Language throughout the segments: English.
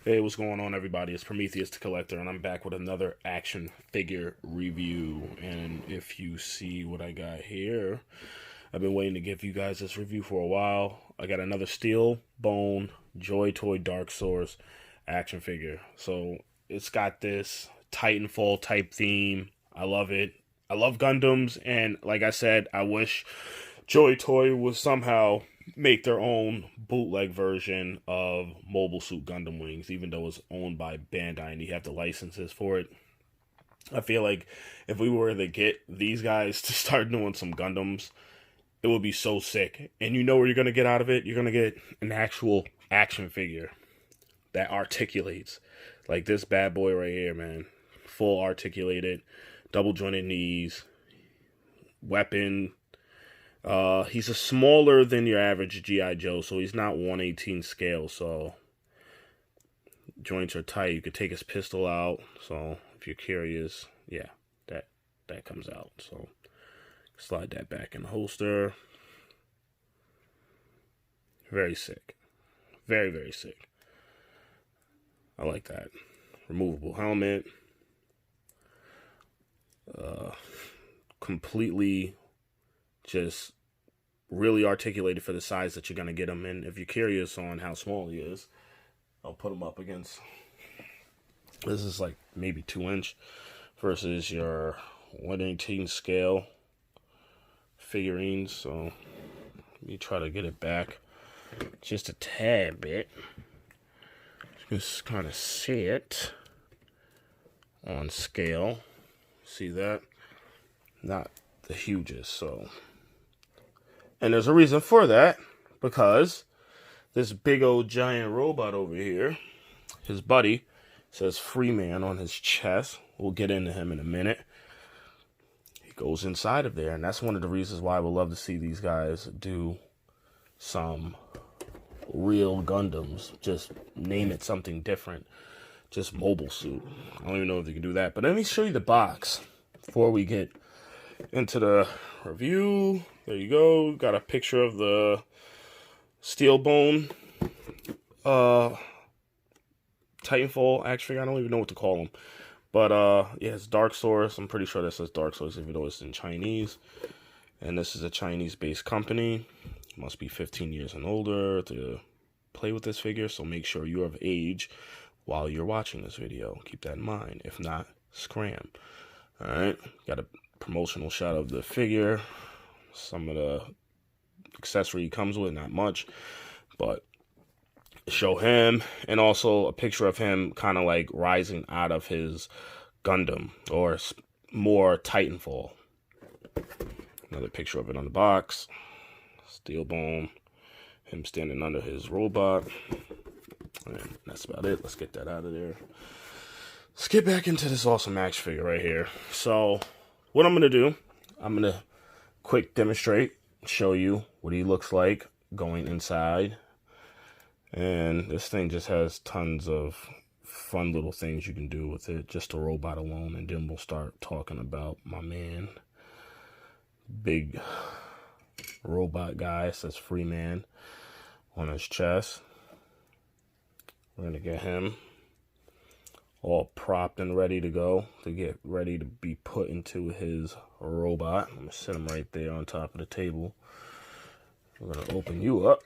Hey, what's going on, everybody? It's Prometheus the Collector, and I'm back with another action figure review. And if you see what I got here, I've been waiting to give you guys this review for a while. I got another Steel Bone Joy Toy Dark Source action figure. So it's got this Titanfall type theme. I love it. I love Gundams, and like I said, I wish Joy Toy would somehow make their own bootleg version of Mobile Suit Gundam Wings, even though it's owned by Bandai and you have the licenses for it. I feel like if we were to get these guys to start doing some Gundams, it would be so sick. And you know what you're going to get out of it? You're going to get an actual action figure that articulates. Like this bad boy right here, man. Full articulated, double jointed knees, weapon. He's a smaller than your average G.I. Joe, so he's not 1/18 scale, so joints are tight. You could take his pistol out, so if you're curious, yeah, that comes out. So slide that back in the holster. Very sick. Very, very sick. I like that. Removable helmet. Completely just really articulated for the size that you're going to get him in. If you're curious on how small he is, I'll put him up against, this is like maybe 2-inch versus your 1/18 scale figurines. So let me try to get it back just a tad bit. Just kind of see it on scale. See that? Not the hugest, so. And there's a reason for that, because this big old giant robot over here, his buddy, says Freeman on his chest. We'll get into him in a minute. He goes inside of there, and that's one of the reasons why I would love to see these guys do some real Gundams. Just name it something different. Just Mobile Suit. I don't even know if they can do that. But let me show you the box before we get into the review. There you go. Got a picture of the Steel Bone Titanfall action figure. I don't even know what to call them. But yeah, it's Dark Source. I'm pretty sure that says Dark Source, even though it's in Chinese. And this is a Chinese-based company. Must be 15 years and older to play with this figure. So make sure you're of age while you're watching this video. Keep that in mind. If not, scram. Alright. Got a promotional shot of the figure. Some of the accessory he comes with, not much, but show him, and also a picture of him kind of like rising out of his Gundam, or more Titanfall. Another picture of it on the box. Steel Bone, him standing under his robot, and that's about it. Let's get that out of there. Let's get back into this awesome action figure right here. So what I'm going to do, I'm going to quick demonstrate, show you what he looks like going inside. And this thing just has tons of fun little things you can do with it, just a robot alone. And then we'll start talking about my man, big robot guy, says Freeman on his chest. We're going to get him all propped and ready to go, to get ready to be put into his robot. I'm going to sit him right there on top of the table. We're going to open you up.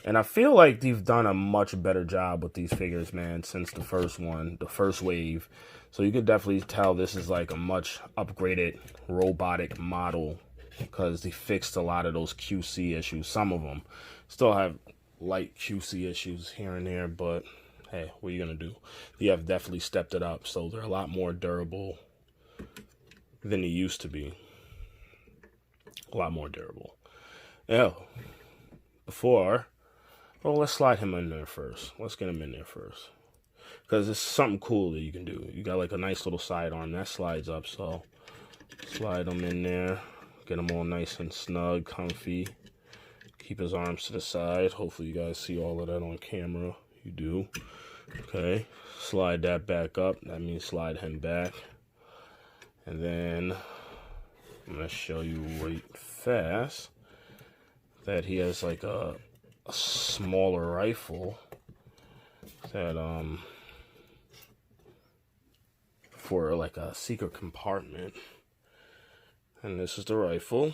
And I feel like they've done a much better job with these figures, man, since the first one, the first wave. So you could definitely tell this is like a much upgraded robotic model, because they fixed a lot of those QC issues. Some of them still have light QC issues here and there, but hey, what are you going to do? They have definitely stepped it up, so they're a lot more durable than they used to be. A lot more durable. Yeah. Well, let's slide him in there first. Let's get him in there first, because it's something cool that you can do. You got like a nice little sidearm that slides up, so slide him in there. Get him all nice and snug, comfy. Keep his arms to the side. Hopefully you guys see all of that on camera. You do. Okay, slide that back up. That means slide him back. And then I'm going to show you right fast that he has like a smaller rifle that for like a secret compartment. And this is the rifle.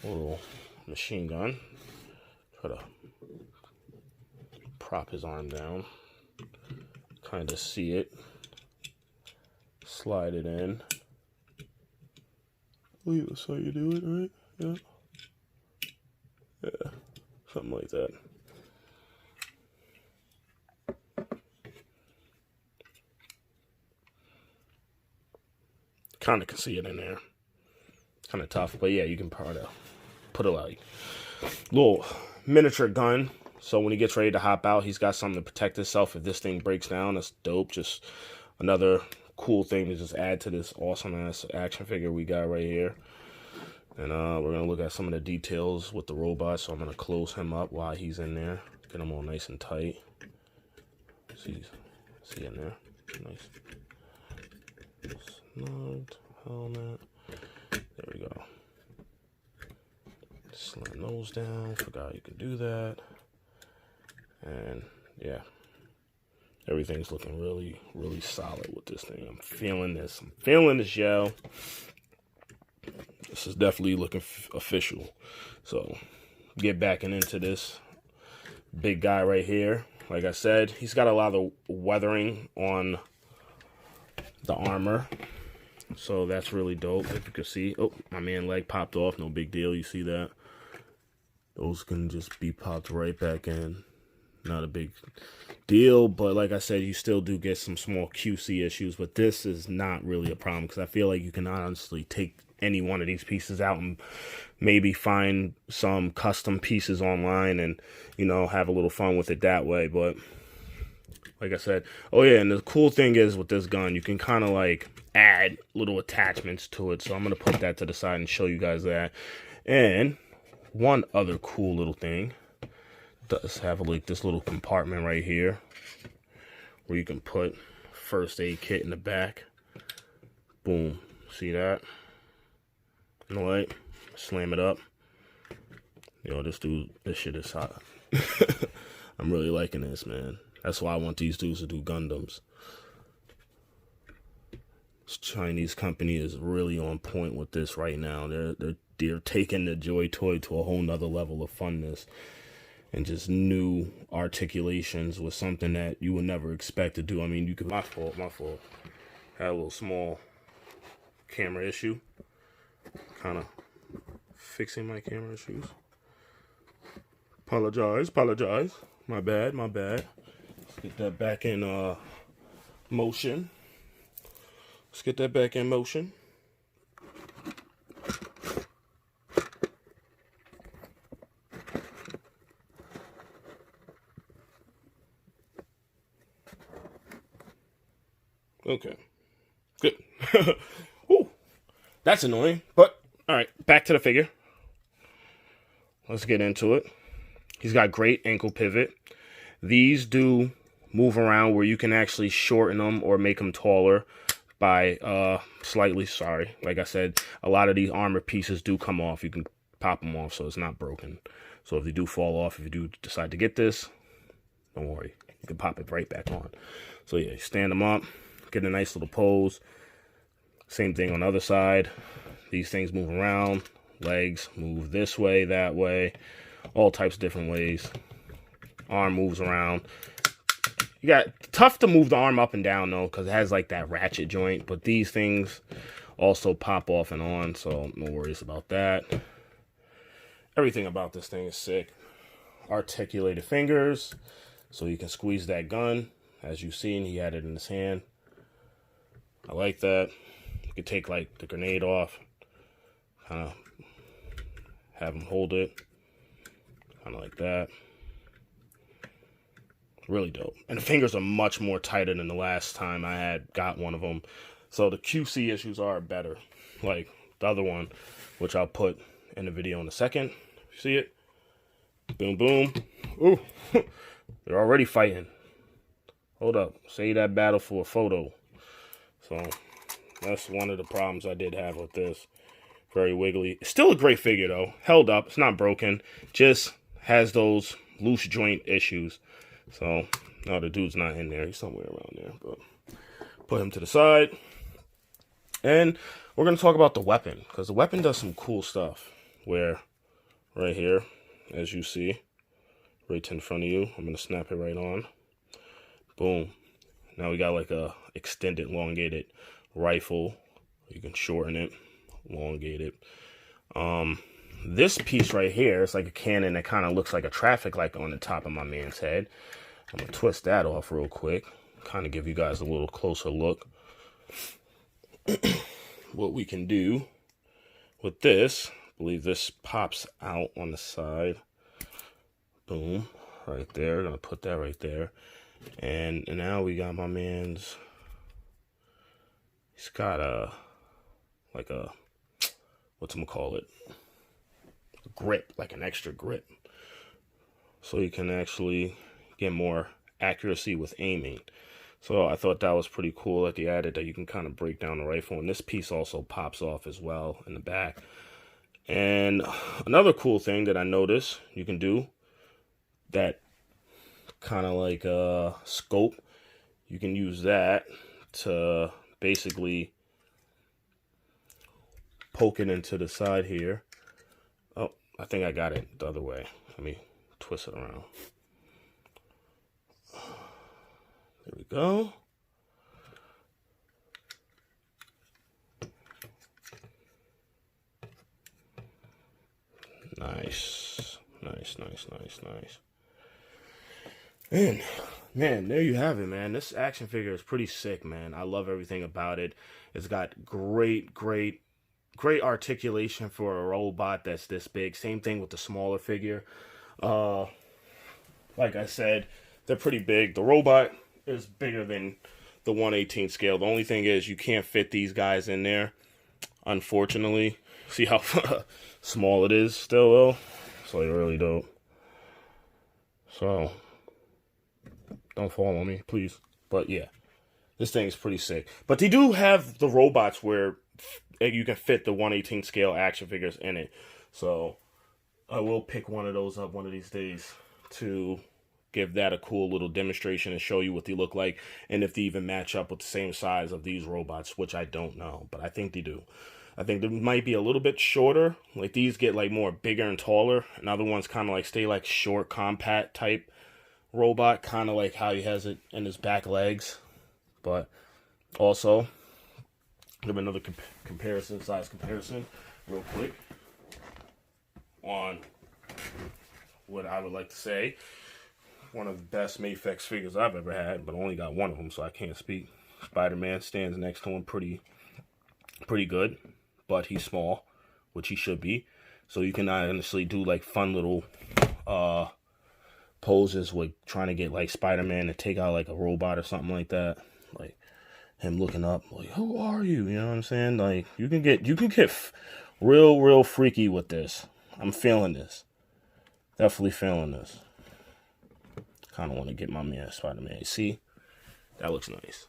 Little machine gun. Try to prop his arm down. Kind of see it. Slide it in. I believe that's how you do it, right? Yeah. Yeah. Something like that. Kind of can see it in there. Kind of tough, but yeah, you can put a like little miniature gun. So when he gets ready to hop out, he's got something to protect himself if this thing breaks down. That's dope. Just another cool thing to just add to this awesome ass action figure we got right here. And we're gonna look at some of the details with the robot. So I'm gonna close him up while he's in there. Get him all nice and tight. See in there. Nice. Snugged helmet. There we go. Slam those down. Forgot you could do that. And yeah, everything's looking really, really solid with this thing. I'm feeling this. I'm feeling this, yo. This is definitely looking official. So get backing into this big guy right here. Like I said, he's got a lot of weathering on the armor. So that's really dope. If you can see, oh, my man leg popped off. No big deal. You see that? Those can just be popped right back in. Not a big deal, but like I said, you still do get some small QC issues, but this is not really a problem because I feel like you can honestly take any one of these pieces out and maybe find some custom pieces online and, you know, have a little fun with it that way. But like I said, oh yeah, and the cool thing is with this gun, you can kind of like add little attachments to it. So I'm going to put that to the side and show you guys that. And one other cool little thing does have like this little compartment right here where you can put first aid kit in the back. Boom. See that? You know what? Slam it up. Yo, this shit is hot. I'm really liking this, man. That's why I want these dudes to do Gundams. This Chinese company is really on point with this right now. They're taking the Joy Toy to a whole nother level of funness. And just new articulations with something that you would never expect to do. I mean, you could... My fault. Had a little small camera issue. Kind of fixing my camera issues. Apologize. My bad. Let's get that back in motion. Okay, good. Ooh, that's annoying, but all right, back to the figure. Let's get into it. He's got great ankle pivot. These do move around where you can actually shorten them or make them taller by slightly. Sorry, like I said, a lot of these armor pieces do come off. You can pop them off, so it's not broken. So if they do fall off, if you do decide to get this, don't worry, you can pop it right back on. So yeah, stand them up. Get a nice little pose. Same thing on the other side. These things move around. Legs move this way, that way. All types of different ways. Arm moves around. You got tough to move the arm up and down though, because it has like that ratchet joint. But these things also pop off and on, so no worries about that. Everything about this thing is sick. Articulated fingers, so you can squeeze that gun. As you've seen, he had it in his hand. I like that. You could take like the grenade off, kind of have him hold it, kind of like that. Really dope. And the fingers are much more tighter than the last time I had got one of them. So the QC issues are better. Like the other one, which I'll put in the video in a second. See it? Boom, boom. Ooh, they're already fighting. Hold up. Save that battle for a photo. So that's one of the problems I did have with this. Very wiggly. Still a great figure though. Held up. It's not broken. Just has those loose joint issues. So, no, the dude's not in there. He's somewhere around there. But put him to the side. And we're going to talk about the weapon, because the weapon does some cool stuff. Where, right here, as you see, right in front of you, I'm going to snap it right on. Boom. Now we got like a extended, elongated rifle. You can shorten it, elongate it. This piece right here is like a cannon that kind of looks like a traffic light on the top of my man's head. I'm going to twist that off real quick. Kind of give you guys a little closer look. What we can do with this, I believe this pops out on the side. Boom, right there. Gonna put that right there. And now we got my man's, he's got a, like a, whatchamacallit, a grip, like an extra grip. So you can actually get more accuracy with aiming. So I thought that was pretty cool that they added that you can kind of break down the rifle. And this piece also pops off as well in the back. And another cool thing that I noticed you can do, that kind of like a scope, you can use that to basically poke it into the side here. Oh, I think I got it the other way. Let me twist it around. There we go. Nice. Nice. And, man, there you have it, man. This action figure is pretty sick, man. I love everything about it. It's got great articulation for a robot that's this big. Same thing with the smaller figure. Like I said, they're pretty big. The robot is bigger than the 1/18 scale. The only thing is you can't fit these guys in there, unfortunately. See how small it is still, though? It's like really dope. So, don't fall on me, please. But yeah, this thing is pretty sick. But they do have the robots where you can fit the 1/18 scale action figures in it. So, I will pick one of those up one of these days to give that a cool little demonstration and show you what they look like, and if they even match up with the same size of these robots, which I don't know, but I think they do. I think they might be a little bit shorter. Like these get like more bigger and taller, and other ones kind of like stay like short, compact type robot, kind of like how he has it in his back legs. But also, give another size comparison real quick on what I would like to say one of the best Mafex figures I've ever had, but I only got one of them, so I can't speak. Spider-Man stands next to him pretty good, but he's small, which he should be. So you can honestly do like fun little poses with trying to get like Spider-Man to take out like a robot or something like that. Like him looking up, like, who are you? You know what I'm saying? Like you can get real freaky with this. I'm feeling this. Definitely feeling this. Kind of want to get my man Spider-Man. See? That looks nice.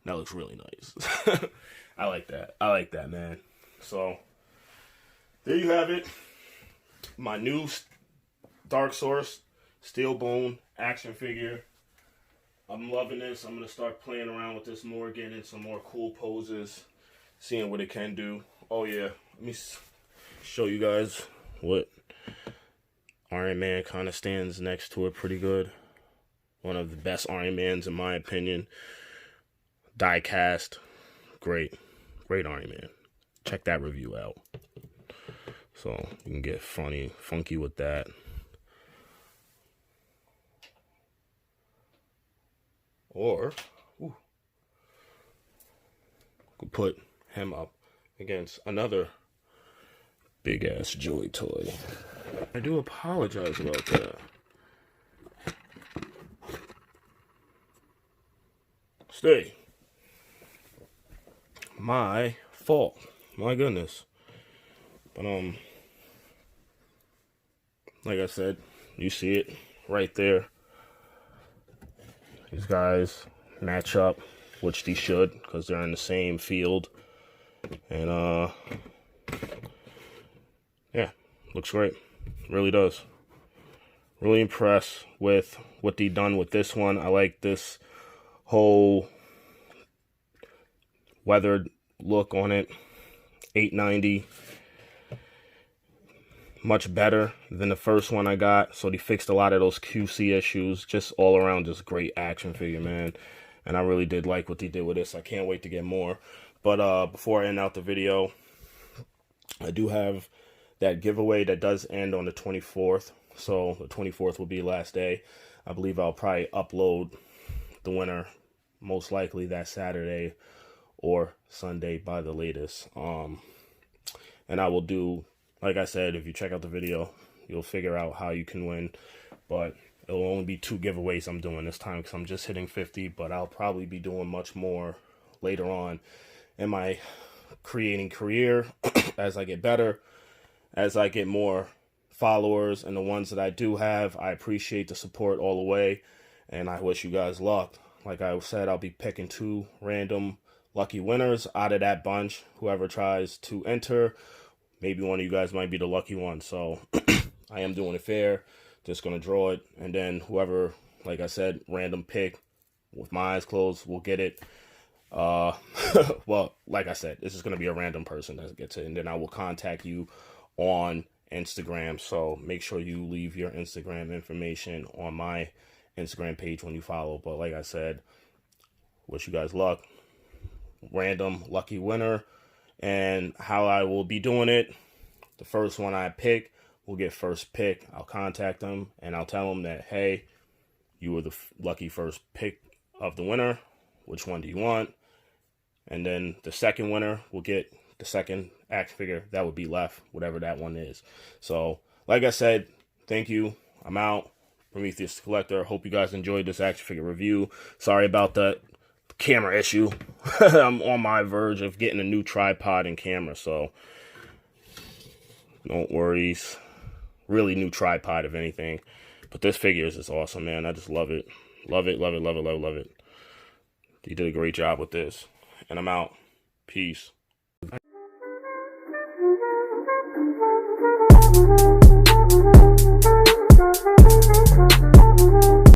That looks really nice. I like that, man. So, there you have it. My new Dark Source Steel Bone action figure. I'm loving this. I'm going to start playing around with this more, getting in some more cool poses, seeing what it can do. Oh, yeah. Let me show you guys what Iron Man kind of stands next to it pretty good. One of the best Iron Mans in my opinion. Die cast. Great Iron Man. Check that review out. So you can get funky with that. Or could put him up against another big ass Joy toy. I do apologize about that. Stay. My fault. My goodness. But like I said, you see it right there. These guys match up, which they should, because they're in the same field. And yeah, looks great. Really does. Really impressed with what they done with this one. I like this whole weathered look on it. 890. Much better than the first one I got. So they fixed a lot of those QC issues. Just all around, just great action figure, man. And I really did like what they did with this. I can't wait to get more. But before I end out the video, I do have that giveaway that does end on the 24th. So the 24th will be the last day. I believe I'll probably upload the winner most likely that Saturday or Sunday by the latest. And I will do, like I said, if you check out the video, you'll figure out how you can win. But it'll only be 2 giveaways I'm doing this time because I'm just hitting 50. But I'll probably be doing much more later on in my creating career as I get better, as I get more followers. And the ones that I do have, I appreciate the support all the way. And I wish you guys luck. Like I said, I'll be picking 2 random lucky winners out of that bunch. Whoever tries to enter, maybe one of you guys might be the lucky one. So I am doing it fair. Just going to draw it. And then whoever, like I said, random pick with my eyes closed will get it. Well, like I said, this is going to be a random person that gets it. And then I will contact you on Instagram. So make sure you leave your Instagram information on my Instagram page when you follow. But like I said, wish you guys luck. Random lucky winner. And how I will be doing it, the first one I pick will get first pick. I'll contact them and I'll tell them that, hey, you were the lucky first pick of the winner. Which one do you want? And then the second winner will get the second action figure that would be left, whatever that one is. So, like I said, thank you. I'm out. Prometheus Collector. Hope you guys enjoyed this action figure review. Sorry about the camera issue. I'm on my verge of getting a new tripod and camera, so no worries. Really new tripod, if anything. But this figure is just awesome, man. I just love it. Love it, love it, love it, love it, love it. You did a great job with this. And I'm out. Peace.